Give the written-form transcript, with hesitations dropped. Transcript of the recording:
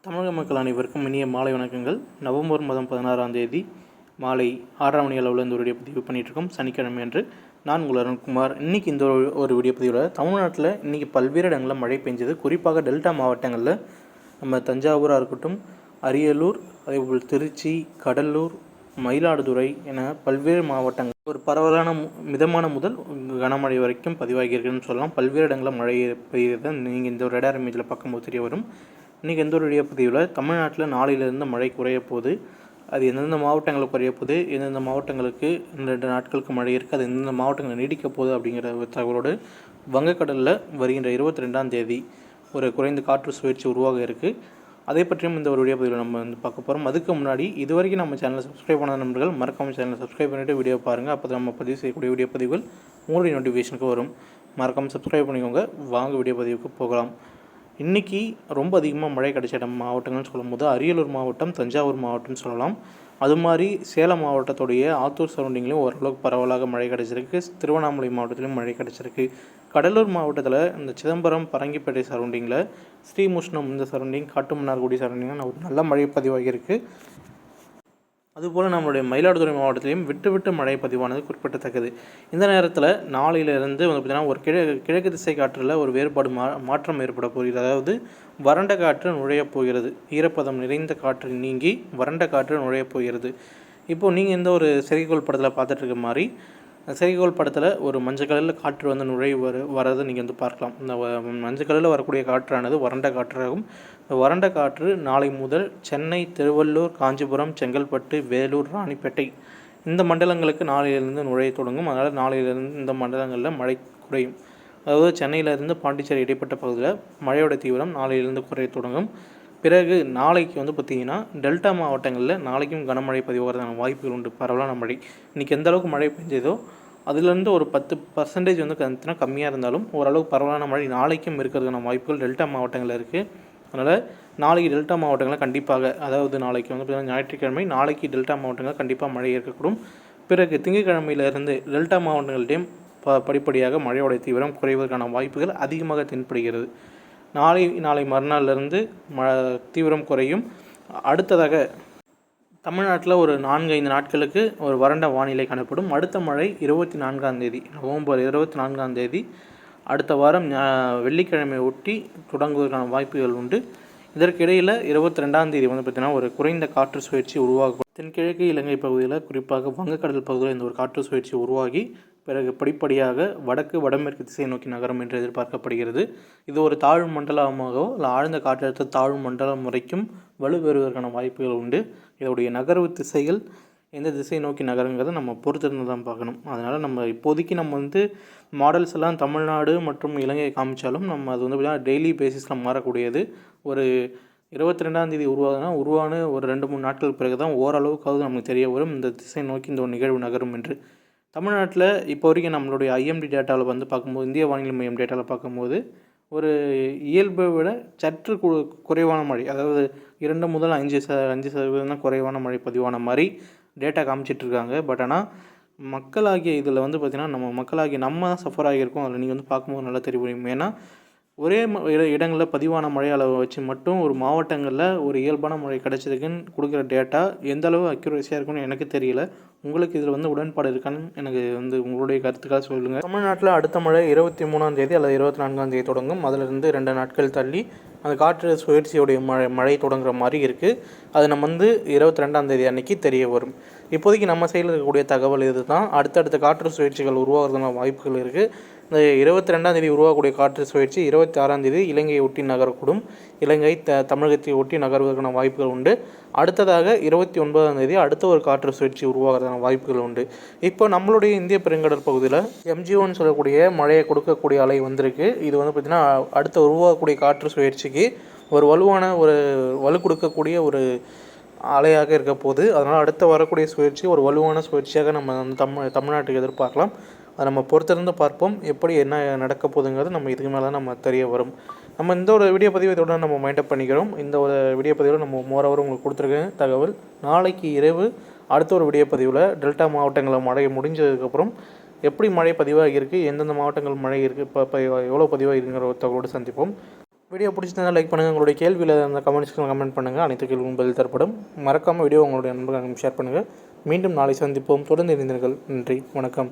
தமிழக மக்கள் அனைவருக்கும் இனிய மாலை வணக்கங்கள். நவம்பர் மாதம் 16ஆம் தேதி மாலை 6:30 மணி அளவில் இந்த வீடியோ பதிவு பண்ணிகிட்ருக்கோம். சனிக்கிழமை அன்று நான் உங்கள் அருண்குமார். இன்றைக்கி இந்த ஒரு வீடியோ பதிவில் தமிழ்நாட்டில் இன்றைக்கி பல்வேறு இடங்களில் மழை பெஞ்சது. குறிப்பாக டெல்டா மாவட்டங்களில் நம்ம தஞ்சாவூராக இருக்கட்டும், அரியலூர், அதேபோல் திருச்சி, கடலூர், மயிலாடுதுறை என பல்வேறு மாவட்டங்கள் ஒரு பரவலான மிதமான முதல் கனமழை வரைக்கும் பதிவாகியிருக்குன்னு சொல்லலாம். பல்வேறு இடங்களில் மழை பெய்யுறது நீங்கள் இந்த ஒரு ரேடார் இமேஜில் பார்க்கும்போது தெரிய வரும். இன்றைக்கி எந்த ஒரு வீடியோ பதிவில் தமிழ்நாட்டில் நாளையிலிருந்து மழை குறைய போகுது, அது எந்தெந்த மாவட்டங்களுக்கு குறைய போகுது, எந்தெந்த மாவட்டங்களுக்கு 2 நாட்களுக்கு மழை இருக்குது, அது எந்தெந்த மாவட்டங்கள் நீடிக்க போகுது அப்படிங்கிற தகவலோடு வங்கக்கடலில் வருகின்ற 22ஆம் தேதி ஒரு குறைந்த காற்று சுழற்சி உருவாக இருக்குது. அதை பற்றியும் இந்த ஒரு வீடியோ பதிவில் நம்ம பார்க்க போகிறோம். அதுக்கு முன்னாடி இது வரைக்கும் நம்ம சேனலை சப்ஸ்கிரைப் பண்ணாத நண்பர்கள் மறக்காமல் சேனலை சப்ஸ்கிரைப் பண்ணிவிட்டு வீடியோ பாருங்கள். அப்போ நம்ம பதிவு செய்யக்கூடிய வீடியோ பதிவுகள் உங்களுடைய நோட்டிஃபிகேஷனுக்கு வரும். மறக்காமல் சப்ஸ்கிரைப் பண்ணிக்கோங்க. வாங்க வீடியோ பதிவுக்கு போகலாம். இன்றைக்கி ரொம்ப அதிகமாக மழை கிடைச்ச இடம் மாவட்டங்கள்னு சொல்லும்போது அரியலூர் மாவட்டம், தஞ்சாவூர் மாவட்டம்னு சொல்லலாம். அது மாதிரி சேலம் மாவட்டத்துடைய ஆத்தூர் சரௌண்டிங்லேயும் ஓரளவுக்கு பரவலாக மழை கிடச்சிருக்கு. திருவண்ணாமலை மாவட்டத்திலையும் மழை கிடச்சிருக்கு. கடலூர் மாவட்டத்தில் இந்த சிதம்பரம், பரங்கிப்பேட்டை சரௌண்டிங்கில், ஸ்ரீமுஷ்ணம் இந்த சரௌண்டிங், காட்டுமன்னார்குடி சரௌண்டிங்கில் ஒரு நல்ல மழை பதிவாகியிருக்கு. அதுபோல் நம்மளுடைய மயிலாடுதுறை மாவட்டத்திலையும் விட்டு மழை பதிவானது குறிப்பிடத்தக்கது. இந்த நேரத்தில் நாளையிலிருந்து வந்து பார்த்திங்கன்னா ஒரு கிழக்கு திசை காற்றில் ஒரு வேறுபாடு மாற்றம் ஏற்பட போகிறது. அதாவது வறண்ட காற்று நுழையப் போகிறது. ஈரப்பதம் நிறைந்த காற்று நீங்கி வறண்ட காற்று நுழையப் போகிறது. இப்போது நீங்கள் இந்த ஒரு செயற்கைக்கோள் படத்தில் பார்த்துட்டு இருக்க மாதிரி செயற்கைக்கோள் படத்தில் ஒரு மஞ்சள் கலரில் காற்று வந்து வரதை நீங்கள் வந்து பார்க்கலாம். இந்த மஞ்சள் கலரில் வரக்கூடிய காற்றானது வறண்ட காற்றாகும். வறண்ட காற்று நாளை முதல் சென்னை, திருவள்ளூர், காஞ்சிபுரம், செங்கல்பட்டு, வேலூர், ராணிப்பேட்டை இந்த மண்டலங்களுக்கு நாளையிலிருந்து நுழைய தொடங்கும். அதனால் நாளையிலிருந்து இந்த மண்டலங்களில் மழை குறையும். அதாவது சென்னையிலிருந்து பாண்டிச்சேரி இடைப்பட்ட பகுதியில் மழையோட தீவிரம் நாளையிலிருந்து குறைய தொடங்கும். பிறகு நாளைக்கு வந்து பார்த்திங்கன்னா டெல்டா மாவட்டங்களில் நாளைக்கும் கனமழை பதிவாகிறதான வாய்ப்புகள் உண்டு. பரவலான மழை இன்றைக்கி எந்த அளவுக்கு மழை பெஞ்சதோ அதுலேருந்து ஒரு 10% வந்து கம்மியாக இருந்தாலும் ஓரளவுக்கு பரவலான மழை நாளைக்கும் இருக்கிறதுக்கான வாய்ப்புகள் டெல்டா மாவட்டங்களில் இருக்குது. அதனால் நாளைக்கு டெல்டா மாவட்டங்களில் கண்டிப்பாக, அதாவது நாளைக்கு வந்து பார்த்திங்கன்னா ஞாயிற்றுக்கிழமை, நாளைக்கு டெல்டா மாவட்டங்களில் கண்டிப்பாக மழை இருக்கக்கூடும். பிறகு திங்கட்கிழமையிலிருந்து டெல்டா மாவட்டங்கள்டையும் படிப்படியாக மழையோட தீவிரம் குறைவதற்கான வாய்ப்புகள் அதிகமாக தென்படுகிறது. நாளை மறுநாள்லேருந்து தீவிரம் குறையும். அடுத்ததாக தமிழ்நாட்டில் ஒரு 4-5 நாட்களுக்கு ஒரு வறண்ட வானிலை காணப்படும். அடுத்த மழை 24ஆம் தேதி, நவம்பர் 24ஆம் தேதி அடுத்த வாரம் வெள்ளிக்கிழமை ஒட்டி தொடங்குவதற்கான வாய்ப்புகள் உண்டு. இதற்கிடையில் 22ஆம் தேதி வந்து பார்த்திங்கன்னா ஒரு குறைந்த காற்று சுழற்சி உருவாகும். தென்கிழக்கு இலங்கை பகுதியில், குறிப்பாக வங்கக்கடல் பகுதியில் இந்த ஒரு காற்று சுழற்சி உருவாகி பிறகு படிப்படியாக வடமேற்கு திசை நோக்கி நகரும் என்று எதிர்பார்க்கப்படுகிறது. இது ஒரு தாழ்வு மண்டலமாகவோ இல்லை ஆழ்ந்த காற்றழுத்த தாழ்வு மண்டலம் வரைக்கும் வலுப்பெறுவதற்கான வாய்ப்புகள் உண்டு. இதோடைய நகர்வு திசைகள் எந்த திசை நோக்கி நகருங்கிறத நம்ம பொறுத்திருந்து தான் பார்க்கணும். அதனால் நம்ம இப்போதைக்கு வந்து மாடல்ஸ் எல்லாம் தமிழ்நாடு மற்றும் இலங்கையை காமிச்சாலும் நம்ம அது வந்து டெய்லி பேசிஸில் மாறக்கூடியது. ஒரு 22ஆம் தேதி உருவான ஒரு 2-3 நாட்கள் பிறகு தான் ஓரளவுக்காவது நமக்கு தெரிய வரும் இந்த திசை நோக்கி இந்த ஒரு நிகழ்வு நகரும் என்று. தமிழ்நாட்டில் இப்போ வரைக்கும் நம்மளுடைய ஐஎம்டி டேட்டாவில் வந்து பார்க்கும்போது, இந்திய வானிலை மையம் டேட்டாவில் பார்க்கும்போது ஒரு இயல்பை விட சற்று குறைவான மழை, அதாவது 2 முதல் 5% தான் குறைவான மழை பதிவான மாதிரி டேட்டா காமிச்சிட்ருக்காங்க. பட் ஆனால் மக்களாகிய இதில் வந்து பார்த்திங்கன்னா நம்ம தான் சஃபர் ஆகியிருக்கோம். அதில் நீங்கள் வந்து பார்க்கும்போது நல்லா தெரியும். ஏன்னா ஒரே இடங்களில் பதிவான மழை அளவை வச்சு மட்டும் ஒரு மாவட்டங்களில் ஒரு இயல்பான மழை கிடச்சதுக்குன்னு கொடுக்குற டேட்டா எந்த அளவு அக்யூரேசியாக இருக்குன்னு எனக்கு தெரியல. உங்களுக்கு இதில் வந்து உடன்பாடு இருக்கான்னு எனக்கு வந்து உங்களுடைய கருத்துக்காக சொல்லுங்கள். தமிழ்நாட்டில் அடுத்த மழை 23ஆம் தேதி அல்லது 24ஆம் தேதி தொடங்கும். அதிலிருந்து 2 நாட்கள் தள்ளி அந்த காற்று சுழற்சியுடைய மழை தொடங்குற மாதிரி இருக்குது. அது நம்ம வந்து 22ஆம் தேதி அன்றைக்கி தெரிய வரும். இப்போதைக்கு நம்ம சைடில் இருக்கக்கூடிய தகவல் இது தான். அடுத்தடுத்த காற்று சுழற்சிகள் உருவாகிறதுன வாய்ப்புகள் இருக்குது. இந்த 22ஆம் தேதி உருவாகக்கூடிய காற்று சுழற்சி 26ஆம் தேதி இலங்கையை ஒட்டி நகரக்கூடும். இலங்கை தமிழகத்தை ஒட்டி நகர்வதற்கான வாய்ப்புகள் உண்டு. அடுத்ததாக 29ஆம் தேதி அடுத்த ஒரு காற்று சுழற்சி உருவாகிறதான வாய்ப்புகள் உண்டு. இப்போ நம்மளுடைய இந்திய பெருங்கடல் பகுதியில் MGOன்னு சொல்லக்கூடிய மழையை கொடுக்கக்கூடிய அலை வந்திருக்கு. இது வந்து பார்த்திங்கன்னா அடுத்த உருவாகக்கூடிய காற்று சுழற்சிக்கு ஒரு வலு கொடுக்கக்கூடிய ஒரு அலையாக இருக்க போகுது. அதனால் அடுத்த வரக்கூடிய சுழற்சி ஒரு வலுவான சுழற்சியாக நம்ம தமிழ்நாட்டுக்கு எதிர்பார்க்கலாம். அதை நம்ம பொறுத்திருந்து பார்ப்போம். எப்படி என்ன நடக்க போகுதுங்கிறது நம்ம இதுக்கு மேலே நம்ம தெரிய வரும். நம்ம இந்த ஒரு வீடியோ பதிவு இதோட நம்ம மைண்டப் பண்ணிக்கிறோம். இந்த ஒரு வீடியோ பதிவில் நம்ம மோரோவர் உங்களுக்கு கொடுத்துருக்க தகவல். நாளைக்கு இரவு அடுத்த ஒரு வீடியோ பதிவில் டெல்டா மாவட்டங்களில் மழை முடிஞ்சதுக்கப்புறம் எப்படி மழை பதிவாகியிருக்கு, எந்தெந்த மாவட்டங்கள் மழை இருக்குது, இப்போ எவ்வளோ பதிவாகிருங்கிற ஒரு தகவலோடு சந்திப்போம். வீடியோ பிடிச்சிருந்தால் லைக் பண்ணுங்கள். உங்களுடைய கேள்வியில் அந்த கமெண்ட்ஸ்க்கு கமெண்ட் பண்ணுங்கள். அனைத்து கேள்வியும் பதில் தரப்படும். மறக்காமல் வீடியோ உங்களுடைய நண்பர்களுக்கு ஷேர் பண்ணுங்கள். மீண்டும் நாளை சந்திப்போம். தொடர்ந்து இணைந்தீர்கள். நன்றி, வணக்கம்.